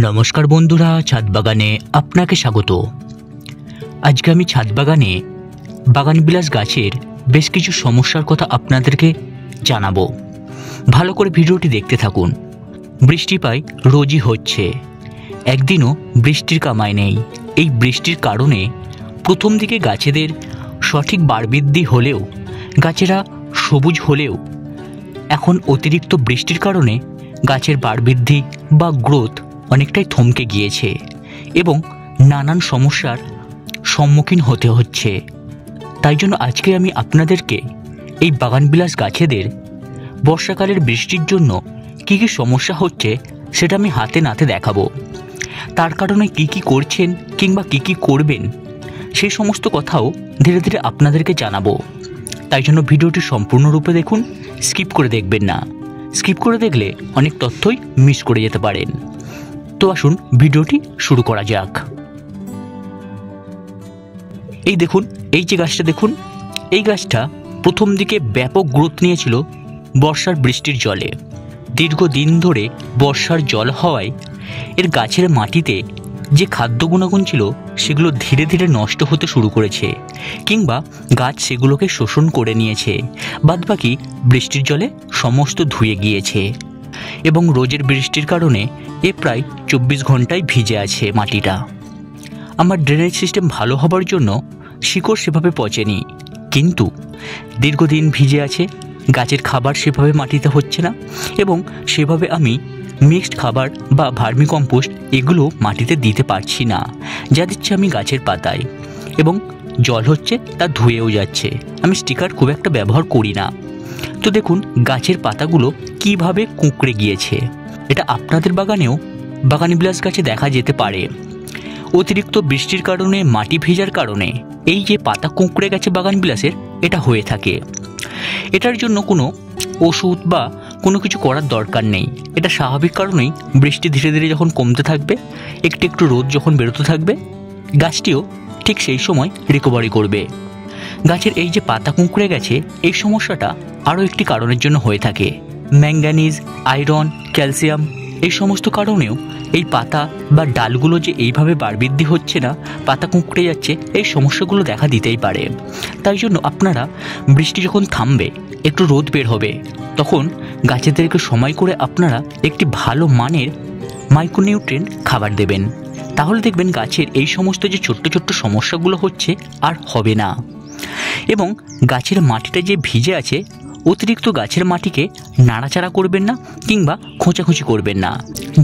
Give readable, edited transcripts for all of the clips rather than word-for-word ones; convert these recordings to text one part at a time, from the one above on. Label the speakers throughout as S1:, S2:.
S1: নমস্কার বন্ধুরা, ছাদ বাগানে আপনাকে স্বাগত। আজকে আমি ছাদ বাগানে বাগানবিলাস গাছের বেশ কিছু সমস্যার কথা আপনাদেরকে জানাবো। ভালো করে ভিডিওটি দেখতে থাকুন। বৃষ্টি প্রায় রোজই হচ্ছে, একদিনও বৃষ্টির কামাই নেই। এই বৃষ্টির কারণে প্রথম দিকে গাছেদের সঠিক বাড়বৃদ্ধি হলেও, গাছেরা সবুজ হলেও এখন অতিরিক্ত বৃষ্টির কারণে গাছের বাড়বৃদ্ধি বা গ্রোথ অনেকটাই থমকে গিয়েছে এবং নানান সমস্যার সম্মুখীন হতে হচ্ছে। তাই জন্য আজকে আমি আপনাদেরকে এই বাগানবিলাস গাছেদের বর্ষাকালের বৃষ্টির জন্য কী কী সমস্যা হচ্ছে সেটা আমি হাতে নাতে দেখাবো। তার কারণে কি কি করছেন কিংবা কি কি করবেন সেই সমস্ত কথাও ধীরে ধীরে আপনাদেরকে জানাবো। তাই জন্য ভিডিওটি সম্পূর্ণরূপে দেখুন, স্কিপ করে দেখবেন না। স্কিপ করে দেখলে অনেক তথ্যই মিস করে যেতে পারেন। তো আসুন ভিডিওটি শুরু করা যাক। এই দেখুন, এই যে গাছটা দেখুন, এই গাছটা প্রথম দিকে ব্যাপক গ্রোথ নিয়েছিল বর্ষার বৃষ্টির জলে। দীর্ঘদিন ধরে বর্ষার জল হওয়ায় এর গাছের মাটিতে যে খাদ্য গুণাগুণ ছিল সেগুলো ধীরে ধীরে নষ্ট হতে শুরু করেছে, কিংবা গাছ সেগুলোকে শোষণ করে নিয়েছে। বাদবাকি বৃষ্টির জলে সমস্ত ধুয়ে গিয়েছে এবং রোজের বৃষ্টির কারণে এ প্রায় 24 ঘন্টায় ভিজে আছে মাটিটা। আমার ড্রেনেজ সিস্টেম ভালো হবার জন্য শিকড় সেভাবে পচেনি, কিন্তু দীর্ঘদিন ভিজে আছে, গাছের খাবার সেভাবে মাটিতে হচ্ছে না এবং সেভাবে আমি মিক্সড খাবার বা ভার্মি কম্পোস্ট এগুলো মাটিতে দিতে পারছি না। যা দিচ্ছে আমি গাছের পাতায়, এবং জল হচ্ছে তা ধুয়েও যাচ্ছে। আমি স্টিকার খুব একটা ব্যবহার করি না। তো দেখুন গাছের পাতাগুলো কিভাবে কুঁকড়ে গিয়েছে। এটা আপনাদের বাগানেও বাগানবিলাস গাছে দেখা যেতে পারে। অতিরিক্ত বৃষ্টির কারণে, মাটি ভেজার কারণে এই যে পাতা কুঁকড়ে গেছে বাগানবিলাসের, এটা হয়ে থাকে। এটার জন্য কোনো ওষুধ বা কোনো কিছু করার দরকার নেই। এটা স্বাভাবিক কারণেই বৃষ্টি ধীরে ধীরে যখন কমতে থাকবে, একটু একটু রোদ যখন বেরোতে থাকবে, গাছটিও ঠিক সেই সময় রিকভারি করবে। গাছের এই যে পাতা কুঁকড়ে গেছে, এই সমস্যাটা আরও একটি কারণের জন্য হয়ে থাকে। ম্যাঙ্গানিজ, আয়রন, ক্যালসিয়াম এই সমস্ত কারণেও এই পাতা বা ডালগুলো যে এইভাবে বাড়বৃদ্ধি হচ্ছে না, পাতা কুঁকড়ে যাচ্ছে, এই সমস্যাগুলো দেখা দিতেই পারে। তাই জন্য আপনারা বৃষ্টি যখন থামবে, একটু রোদ বের হবে, তখন গাছেদেরকে সময় করে আপনারা একটি ভালো মানের মাইক্রোনিউট্রিয়েন্ট খাবার দেবেন। তাহলে দেখবেন গাছের এই সমস্ত যে ছোট্ট ছোট্ট সমস্যাগুলো হচ্ছে আর হবে না। এবং গাছের মাটিটা যে ভিজে আছে, অতিরিক্ত গাছের মাটিকে নাড়াচাড়া করবেন না কিংবা খোঁচাখুচি করবেন না,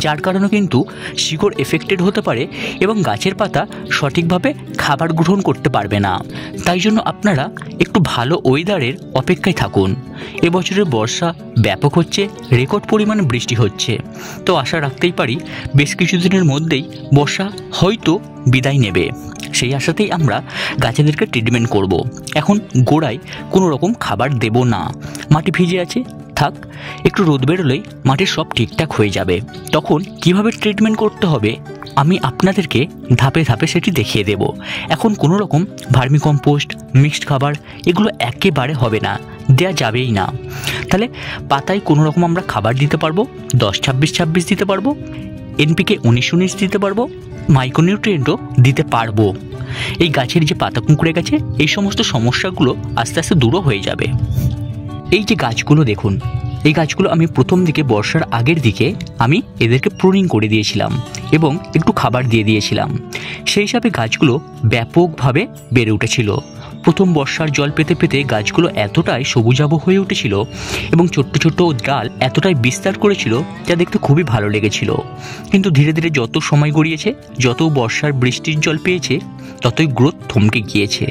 S1: যার কারণে কিন্তু শিকড় এফেক্টেড হতে পারে এবং গাছের পাতা সঠিকভাবে খাবার গ্রহণ করতে পারবে না। তাই জন্য আপনারা একটু ভালো ওয়েদারের অপেক্ষায় থাকুন। এবছরের বর্ষা ব্যাপক হচ্ছে, রেকর্ড পরিমাণে বৃষ্টি হচ্ছে। তো আশা রাখতেই পারি বেশ কিছুদিনের মধ্যেই বর্ষা হয়তো বিদায় নেবে। সেই আশাতেই আমরা গাছেদেরকে ট্রিটমেন্ট করব। এখন গোড়ায় কোনো রকম খাবার দেব না। মাটি ভিজে আছে, থাক, একটু রোদ বেরোলেই মাটির সব ঠিকঠাক হয়ে যাবে। তখন কিভাবে ট্রিটমেন্ট করতে হবে আমি আপনাদেরকে ধাপে ধাপে সেটি দেখিয়ে দেব। এখন কোনো রকম ভার্মি কম্পোস্ট, মিক্সড খাবার এগুলো একেবারে হবে না, দেওয়া যাবেই না। তাহলে পাতায় কোনো রকম আমরা খাবার দিতে পারবো, 10-26-26 দিতে পারবো, NPK 19-19 দিতে পারবো, মাইক্রোনিউট্রিয়েন্টও দিতে পারবো। এই গাছের যে পাতা কুঁকড়ে গেছে, এই সমস্ত সমস্যাগুলো আস্তে আস্তে দূরও হয়ে যাবে। এই যে গাছগুলো দেখুন, এই গাছগুলো আমি প্রথম দিকে বর্ষার আগের দিকে আমি এদেরকে প্রুনিং করে দিয়েছিলাম এবং একটু খাবার দিয়ে দিয়েছিলাম। সেই হিসাবে গাছগুলো ব্যাপকভাবে বেড়ে উঠেছিল। প্রথম বর্ষার জল পেতে পেতে গাছগুলো এতটাই সবুজাভ হয়ে উঠেছিল এবং ছোট্ট ছোট্ট ডাল এতটাই বিস্তার করেছিল, যা দেখতে খুবই ভালো লেগেছিল। কিন্তু ধীরে ধীরে যত সময় গড়িয়েছে, যত বর্ষার বৃষ্টির জল পেয়েছে, ততই গ্রোথ থমকে গিয়েছে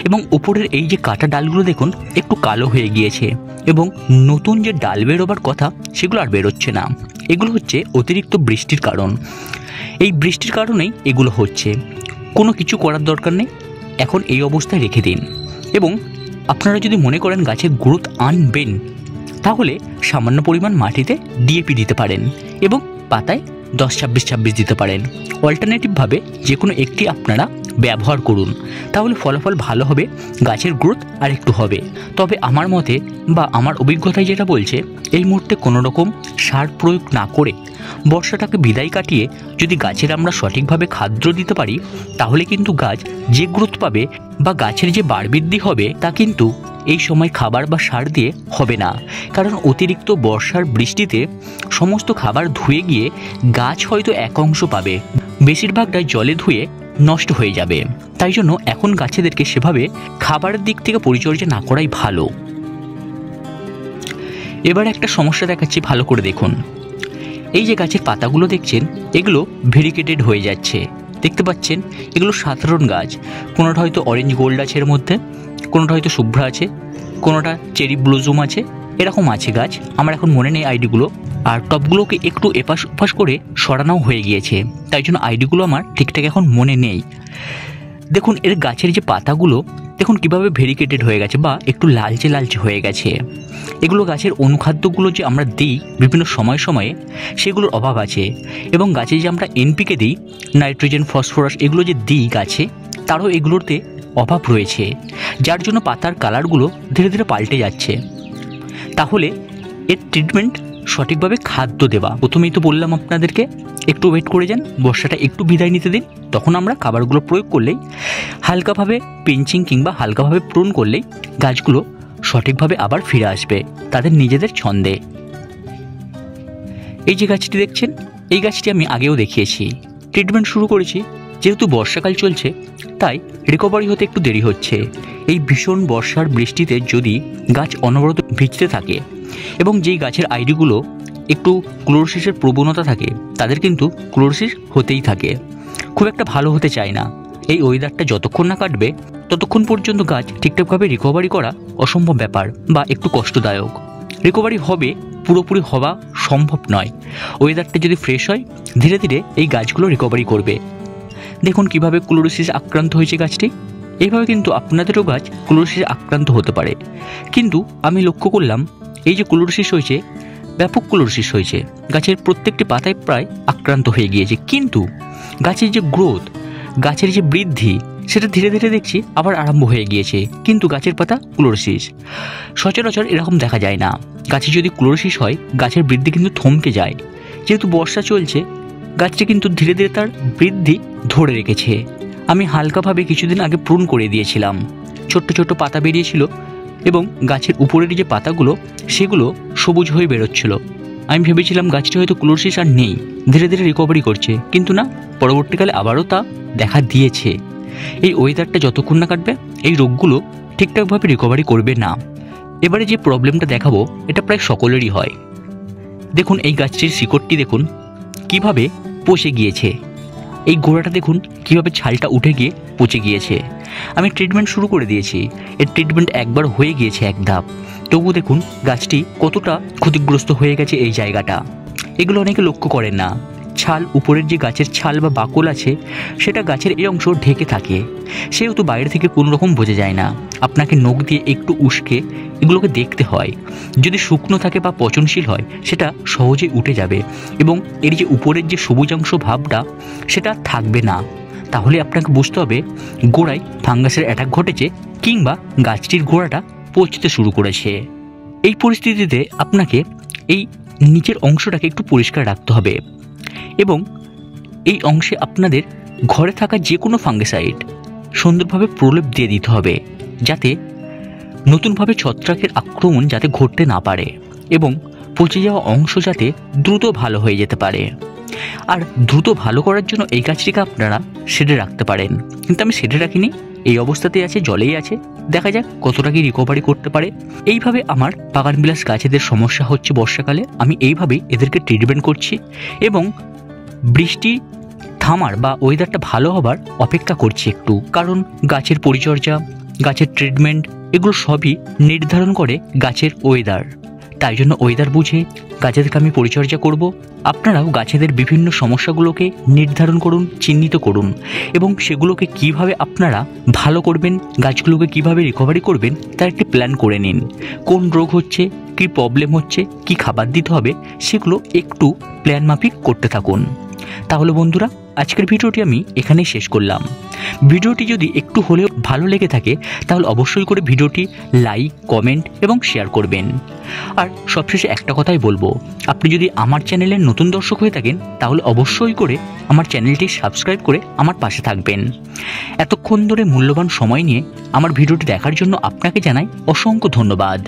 S1: এবং উপরের এই যে কাটা ডালগুলো দেখুন একটু কালো হয়ে গিয়েছে এবং নতুন যে ডাল বেরোবার কথা সেগুলো আর বেরোচ্ছে না। এগুলো হচ্ছে অতিরিক্ত বৃষ্টির কারণ। এই বৃষ্টির কারণেই এগুলো হচ্ছে। কোনো কিছু করার দরকার নেই, এখন এই অবস্থায় রেখে দিন। এবং আপনারা যদি মনে করেন গাছের গ্রোথ আনবেন, তাহলে সামান্য পরিমাণ মাটিতে DAP দিতে পারেন এবং পাতায় 10-26-26 দিতে পারেন। অল্টারনেটিভভাবে যে কোনো একটি আপনারা ব্যবহার করুন, তাহলে ফলাফল ভালো হবে, গাছের গ্রোথ আর একটু হবে। তবে আমার মতে বা আমার অভিজ্ঞতায় যেটা বলছে, এই মুহূর্তে কোনো রকম সার প্রয়োগ না করে বর্ষাটাকে বিদায় কাটিয়ে যদি গাছের আমরা সঠিকভাবে খাদ্য দিতে পারি, তাহলে কিন্তু গাছ যে গ্রোথ পাবে বা গাছের যে বাড়বৃদ্ধি হবে তা কিন্তু এই সময় খাবার বা সার দিয়ে হবে না। কারণ অতিরিক্ত বর্ষার বৃষ্টিতে সমস্ত খাবার ধুয়ে গিয়ে গাছ হয়তো এক অংশ পাবে, বেশিরভাগটাই জলে ধুয়ে নষ্ট হয়ে যাবে। তাই জন্য এখন গাছেদেরকে সেভাবে খাবারের দিক থেকে পরিচর্যা না করাই ভালো। এবার একটা সমস্যা দেখাচ্ছি, ভালো করে দেখুন। এই যে গাছের পাতাগুলো দেখছেন, এগুলো ভেরিকেটেড হয়ে যাচ্ছে, দেখতে পাচ্ছেন? এগুলো সাধারণ গাছ, কোনোটা হয়তো অরেঞ্জ গোল্ড আছে এর মধ্যে, কোনোটা হয়তো শুভ্রা আছে, কোনোটা চেরি ব্লুজুম আছে, এরকম আছে গাছ। আমার এখন মনে নেই আইডিগুলো, আর টপগুলোকে একটু এপাশ ওপাশ করে সরানো হয়ে গিয়েছে, তাই জন্য আইডিগুলো আমার ঠিকঠাক এখন মনে নেই। দেখুন এর গাছের যে পাতাগুলো দেখুন কীভাবে ভেরিকেটেড হয়ে গেছে বা একটু লালচে লালচে হয়ে গেছে। এগুলো গাছের অনুখাদ্যগুলো যে আমরা দিই বিভিন্ন সময়ে সময়ে, সেগুলোর অভাব আছে। এবং গাছে যে আমরা এনপিকে দিই, নাইট্রোজেন, ফসফরাস, এগুলো যে দিই গাছে, তারও এগুলোতে অভাব রয়েছে, যার জন্য পাতার কালারগুলো ধীরে ধীরে পাল্টে যাচ্ছে। তাহলে এর ট্রিটমেন্ট সঠিকভাবে খাদ্য দেওয়া। প্রথমেই তো বললাম আপনাদেরকে একটু ওয়েট করে যান, বর্ষাটা একটু বিদায় নিতে দিন, তখন আমরা খাবারগুলো প্রয়োগ করলেই, হালকাভাবে পিঞ্চিং কিংবা হালকাভাবে প্রুন করলেই গাছগুলো সঠিকভাবে আবার ফিরে আসবে তাদের নিজেদের ছন্দে। এই যে গাছটি দেখছেন, এই গাছটি আমি আগেও দেখিয়েছি। ট্রিটমেন্ট শুরু করেছি, যেহেতু বর্ষাকাল চলছে তাই রিকভারি হতে একটু দেরি হচ্ছে। এই ভীষণ বর্ষার বৃষ্টিতে যদি গাছ অনবরত ভিজতে থাকে এবং যেই গাছের আইডিগুলো একটু ক্লোরোসিসের প্রবণতা থাকে, তাদের কিন্তু ক্লোরোসিস হতেই থাকে, খুব একটা ভালো হতে চায় না। এই ওয়েদারটা যতক্ষণ না কাটবে ততক্ষণ পর্যন্ত গাছ ঠিকঠাকভাবে রিকভারি করা অসম্ভব ব্যাপার বা একটু কষ্টদায়ক। রিকভারি হবে, পুরোপুরি হওয়া সম্ভব নয়। ওয়েদারটা যদি ফ্রেশ হয়, ধীরে ধীরে এই গাছগুলো রিকভারি করবে। দেখুন কিভাবে ক্লোরোসিস আক্রান্ত হয়েছে গাছটি। এইভাবে কিন্তু আপনাদেরও গাছ ক্লোরোসিস আক্রান্ত হতে পারে। কিন্তু আমি লক্ষ্য করলাম এই যে ক্লোরোসিস হয়েছে, ব্যাপক ক্লোরোসিস হয়েছে, গাছের প্রত্যেকটি পাতায় প্রায় আক্রান্ত হয়ে গিয়েছে, কিন্তু গাছের যে গ্রোথ, গাছের যে বৃদ্ধি, সেটা ধীরে ধীরে দেখছি আবার আরম্ভ হয়ে গিয়েছে। কিন্তু গাছের পাতা ক্লোরোসিস সচরাচর এরকম দেখা যায় না। গাছে যদি ক্লোরোসিস হয়, গাছের বৃদ্ধি কিন্তু থমকে যায়। যেহেতু বর্ষা চলছে, গাছটি কিন্তু ধীরে ধীরে তার বৃদ্ধি ধরে রেখেছে। আমি হালকাভাবে কিছুদিন আগে প্রুন করে দিয়েছিলাম, ছোট্ট ছোট্ট পাতা বেরিয়েছিল এবং গাছের উপরের যে পাতাগুলো সেগুলো সবুজ হয়ে বেরোচ্ছিল। আমি ভেবেছিলাম গাছটি হয়তো ক্লোরোসিস আর নেই, ধীরে ধীরে রিকভারি করছে, কিন্তু না, পরবর্তীকালে আবারও তা দেখা দিয়েছে। এই ওয়েদারটা যতক্ষণ না কাটবে এই রোগগুলো ঠিকঠাকভাবে রিকভারি করবে না। এবারে যে প্রবলেমটা দেখাবো এটা প্রায় সকলেরই হয়। দেখুন এই গাছটির শিকড়টি দেখুন কিভাবে পচে গিয়েছে, এই গোড়াটা দেখুন কিভাবে ছালটা উঠে গিয়ে পচে গিয়েছে। আমি ট্রিটমেন্ট শুরু করে দিয়েছি, এর ট্রিটমেন্ট একবার হয়ে গিয়েছে এক ধাপ, তবুও দেখুন গাছটি কতটা ক্ষতিগ্রস্ত হয়ে গেছে এই জায়গাটা। এগুলো অনেকে লক্ষ্য করেন না। ছাল, উপরের যে গাছের ছাল বা বাকল আছে, সেটা গাছের এই অংশ ঢেকে থাকে, সেহেতু বাইরে থেকে কোনো রকম বোঝা যায় না। আপনাকে নখ দিয়ে একটু উস্কে এগুলোকে দেখতে হয়। যদি শুকনো থাকে বা পচনশীল হয়, সেটা সহজেই উঠে যাবে এবং এর যে উপরের যে সবুজাংশ ভাবটা সেটা থাকবে না। তাহলে আপনাকে বুঝতে হবে গোড়ায় ফাঙ্গাসের অ্যাটাক ঘটেছে কিংবা গাছটির গোড়াটা পচতে শুরু করেছে। এই পরিস্থিতিতে আপনাকে এই নিচের অংশটাকে একটু পরিষ্কার রাখতে হবে এবং এই অংশে আপনাদের ঘরে থাকা যে কোনো ফাঙ্গিসাইড সুন্দরভাবে প্রলেপ দিয়ে দিতে হবে, যাতে নতুনভাবে ছত্রাকের আক্রমণ যাতে ঘটতে না পারে এবং পচে যাওয়া অংশ যাতে দ্রুত ভালো হয়ে যেতে পারে। আর দ্রুত ভালো করার জন্য এই গাছটিকে আপনারা শেডে রাখতে পারেন, কিন্তু আমি শেডে রাখিনি, এই অবস্থাতেই আছে, জলেই আছে, দেখা যাক কতটা কি রিকভারি করতে পারে। এইভাবে আমার বাগানবিলাস গাছেদের সমস্যা হচ্ছে বর্ষাকালে, আমি এইভাবেই এদেরকে ট্রিটমেন্ট করছি এবং বৃষ্টি থামার বা ওয়েদারটা ভালো হবার অপেক্ষা করছি একটু। কারণ গাছের পরিচর্যা, গাছের ট্রিটমেন্ট, এগুলো সবই নির্ধারণ করে গাছের ওয়েদার। তাই জন্য ওয়েদার বুঝে গাছেদেরকে আমি পরিচর্যা করব। আপনারাও গাছেদের বিভিন্ন সমস্যাগুলোকে নির্ধারণ করুন, চিহ্নিত করুন এবং সেগুলোকে কিভাবে আপনারা ভালো করবেন, গাছগুলোকে কিভাবে রিকভারি করবেন তার একটি প্ল্যান করে নিন। কোন রোগ হচ্ছে, কী প্রবলেম হচ্ছে, কি খাবার দিতে হবে সেগুলো একটু প্ল্যান মাফিক করতে থাকুন। তাহলে বন্ধুরা, আজকের ভিডিওটি আমি এখানেই শেষ করলাম। ভিডিওটি যদি একটু হলেও ভালো লেগে থাকে তাহলে অবশ্যই করে ভিডিওটি লাইক, কমেন্ট এবং শেয়ার করবেন। আর সবশেষে একটা কথাই বলবো, আপনি যদি আমার চ্যানেলের নতুন দর্শক হয়ে থাকেন তাহলে অবশ্যই করে আমার চ্যানেলটি সাবস্ক্রাইব করে আমার পাশে থাকবেন। এতক্ষণ ধরে মূল্যবান সময় নিয়ে আমার ভিডিওটি দেখার জন্য আপনাকে জানাই অসংখ্য ধন্যবাদ।